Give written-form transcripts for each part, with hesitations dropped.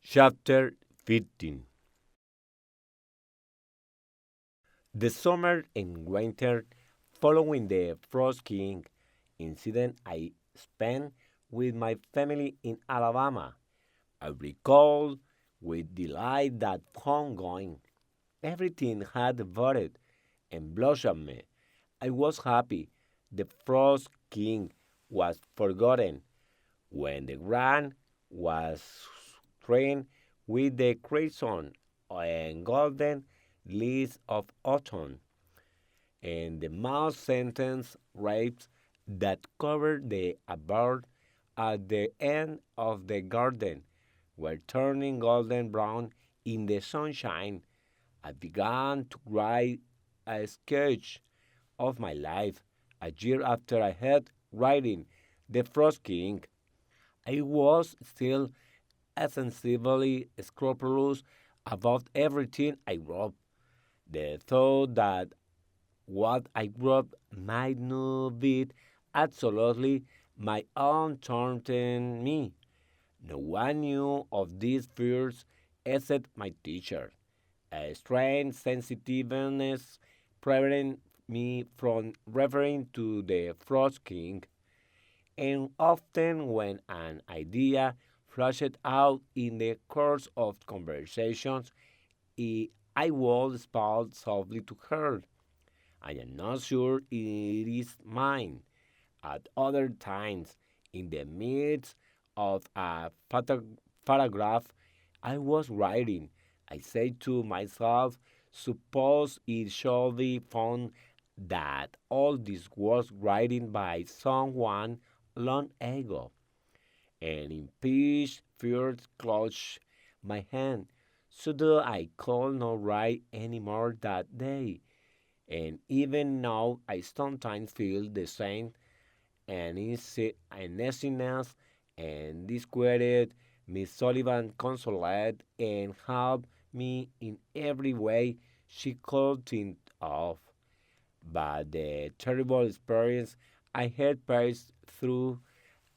Chapter 15. The summer and winter following the Frost King incident I spent with my family in Alabama, I recall with delight that homegoing. Everything had budded and blossomed. I was happy. The Frost King was forgotten when the ground was strewn with the crimson and golden leaves of autumn, and the mouse sentence rapes that covered the abode at the end of the garden were turning golden brown in the sunshine. I began to write a sketch of my life a year after I had written The Frost King. I was still ostensibly scrupulous about everything I wrote. The thought that what I wrote might not be absolutely my own taunted me. No one knew of these fears except my teacher. A strange sensitiveness prevented me from referring to the Frost King, and often when an idea flashed out in the course of conversations, I would spout softly to her, "I am not sure it is mine." At other times, in the midst of a paragraph I was writing, I said to myself, "Suppose it should be found that all this was written by someone long ago," and impeached fear clutched my hand, so that I could not write any more that day. And even now I sometimes feel the same uneasiness and disquiet. Miss Sullivan consoled and helped me in every way she could think of. But the terrible experience I had passed through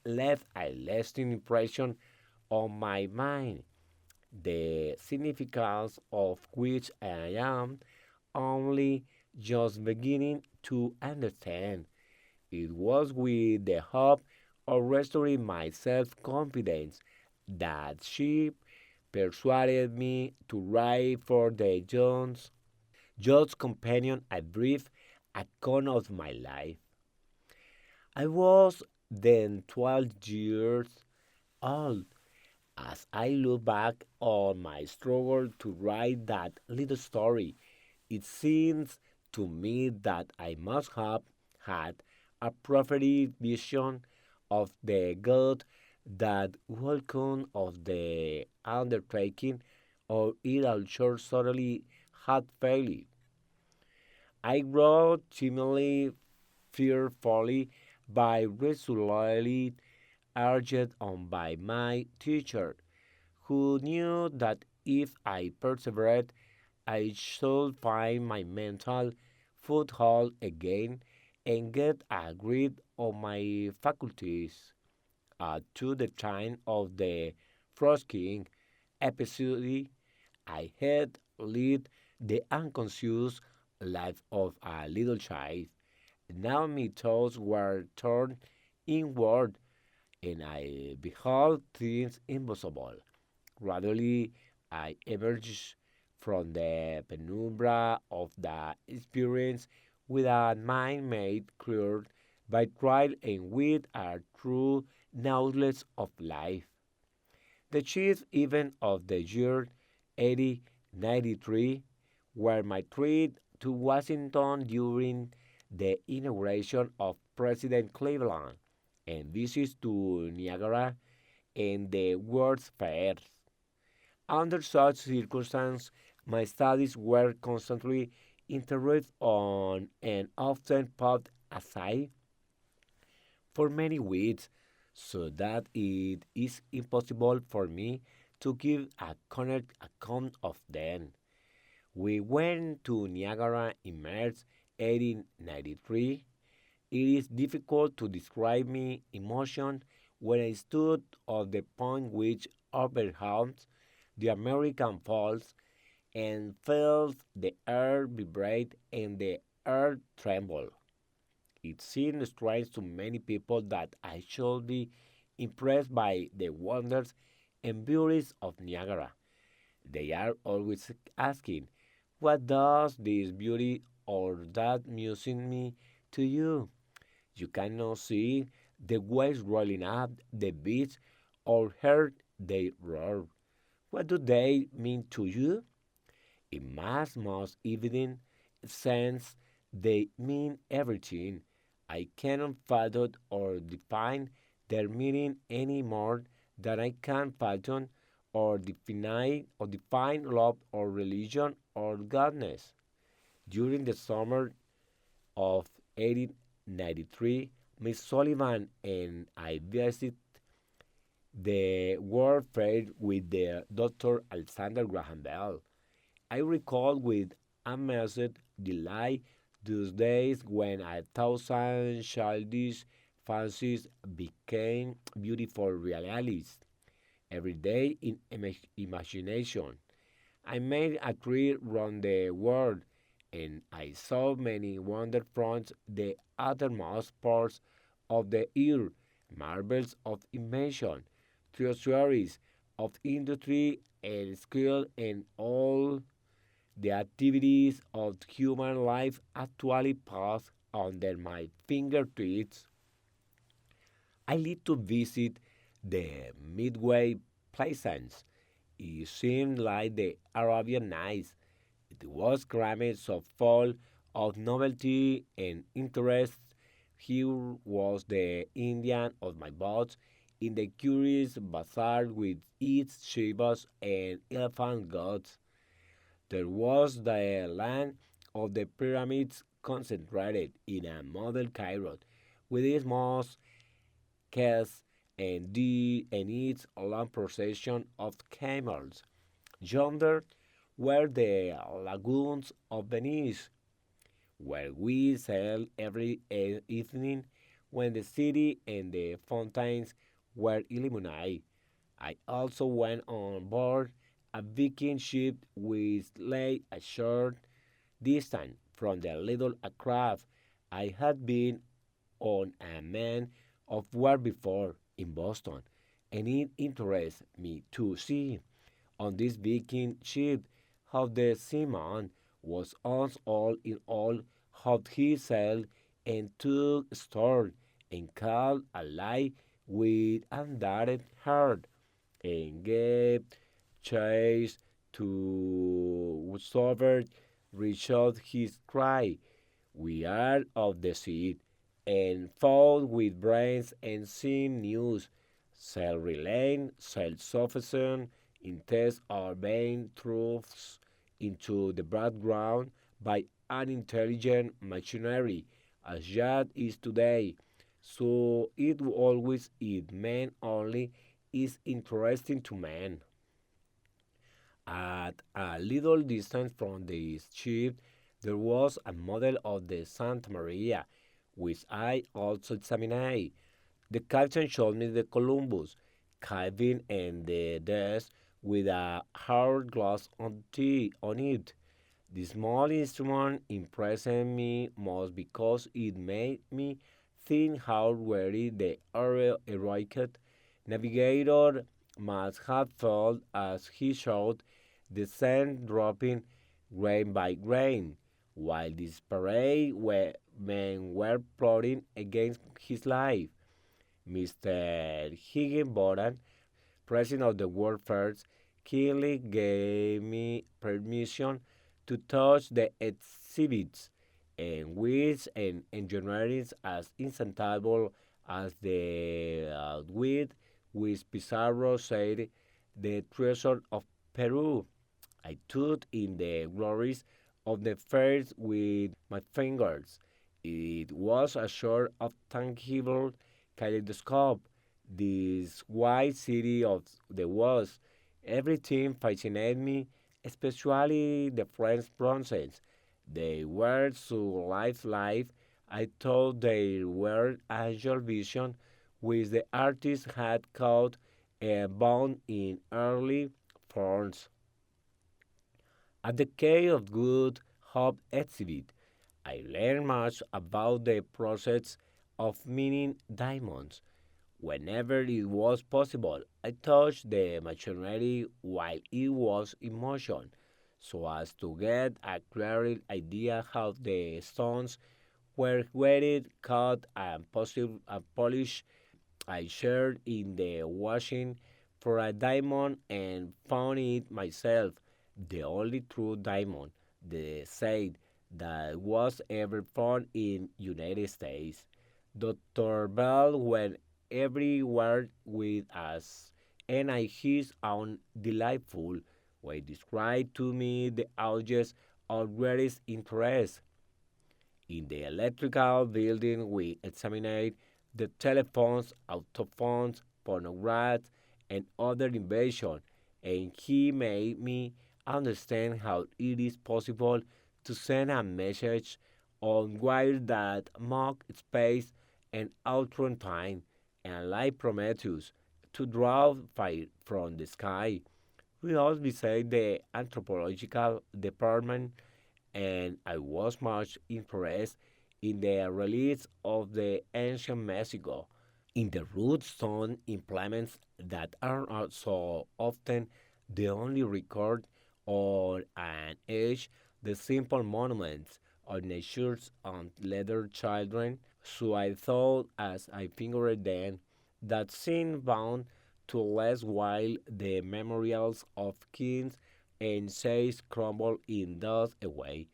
left a lasting impression on my mind, the significance of which I am only just beginning to understand. It was with the hope of restoring my self confidence that she persuaded me to write for the John's Companion a brief account of my life. I was then 12 years old. As I look back on my struggle to write that little story, it seems to me that I must have had a prophetic vision of the good that would come of the undertaking, or it also certainly had failed. I wrote timidly, fearfully, by resolutely urged on by my teacher, who knew that if I persevered, I should find my mental foothold again and get a grip on my faculties. To the time of the Frost King episode, I had led the unconscious life of a little child. Now my thoughts were turned inward, and I beheld things invisible. Gradually, I emerged from the penumbra of the experience with a mind made clear by trial and with a true knowledge of life. The chief event of the year 1893 were my trip to Washington during the inauguration of President Cleveland and visits to Niagara and the World's Fair. Under such circumstances, my studies were constantly interrupted on and often put aside for many weeks, so that it is impossible for me to give a correct account of them. We went to Niagara in March 1893. It is difficult to describe my emotion when I stood at the point which overwhelmed the American falls and felt the air vibrate and the earth tremble. It seems strange to many people that I should be impressed by the wonders and beauties of Niagara. They are always asking, what does this beauty or that music mean to you? You cannot see the waves rolling up the beach or hear they roar. What do they mean to you? In mass most evident sense, they mean everything. I cannot fathom or define their meaning any more than I can fathom or define love or religion or godness. During the summer of 1893, Miss Sullivan and I visited the World Fair with the Dr. Alexander Graham Bell. I recall with amazed delight those days when a thousand childish fancies became beautiful realities. Every day in imagination, I made a trip round the world, and I saw many wonder from the uttermost parts of the earth, marvels of invention, treasuries of industry and skill, and all the activities of human life actually pass under my fingertips. I need to visit the Midway Plaisance. It seemed like the Arabian Nights. It was crammed so full of novelty and interest. Here was the Indian of my boat in the curious bazaar with its shivas and elephant gods. There was the land of the pyramids concentrated in a model Cairo, with its mosques, castes, and its long procession of camels. Yonder were the lagoons of Venice, where we sailed every evening when the city and the fountains were illuminated. I also went on board a Viking ship which lay a short distance from the little craft I had been on a man of war before in Boston, and it interests me to see on this Viking ship how the seaman was us all in all, how he sailed and took store and called a lie with undaunted heart and gave chase to whosoever reached out his cry. We are of the sea, and fought with brains and seeing news, self-relaying, self-sufficient, in test our vain truths into the background by unintelligent machinery, as yet is today. So it always it man only is interesting to man. At a little distance from the ship, there was a model of the Santa Maria, which I also examined. The captain showed me the Columbus, cabin and the desk with a hard glass on it. The small instrument impressed me most because it made me think how weary the heroic navigator must have felt as he showed the sand dropping grain by grain, while desperate men were plotting against his life. Mr. Higginbottom, president of the World Fairs, kindly gave me permission to touch the exhibits, and which and engineering as insatiable as the wit which Pizarro said the treasure of Peru. I took in the glories of the fairs with my fingers. It was a sort of tangible kaleidoscope, this wide city of the West. Everything fascinated me, especially the French bronzes. They were so lifelike. I thought they were angel vision which the artist had caught and bound in early forms. At the Cave of Good Hope exhibit, I learned much about the process of mining diamonds. Whenever it was possible, I touched the machinery while it was in motion, so as to get a clear idea how the stones were weighted, cut, and polished. I shared in the washing for a diamond and found it myself, the only true diamond, they said, that was ever found in United States. Dr. Bell went everywhere with us, and I his own delightful way described to me the objects of greatest interest. In the electrical building, we examined the telephones, autophones, phonographs, and other inventions, and he made me understand how it is possible to send a message on wires that mock space and outrun time, and like Prometheus, to draw fire from the sky. We also visited the anthropological department, and I was much impressed in the reliefs of the ancient Mexico, in the root stone implements that are not so often the only record on an age, the simple monuments of nature's on leather children. So I thought as I fingered them that seemed bound to last while the memorials of kings and saints crumble in dust away,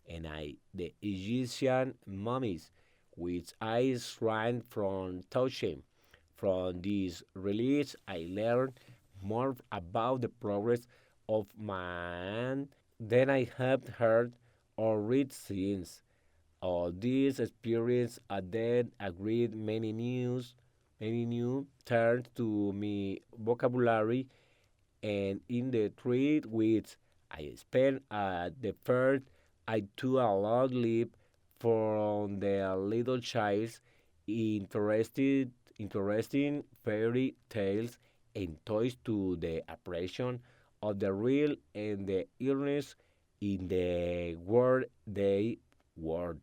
and the Egyptian mummies, which I shrank from touching. From these reliefs, I learned more about the progress of man than I have heard or read since. All these experience then agreed many new terms to me vocabulary, and in the 3 weeks I spent at the first, I took a long leap from the little child's interesting fairy tales and toys to the appreciation of the real and the illness in the world they were.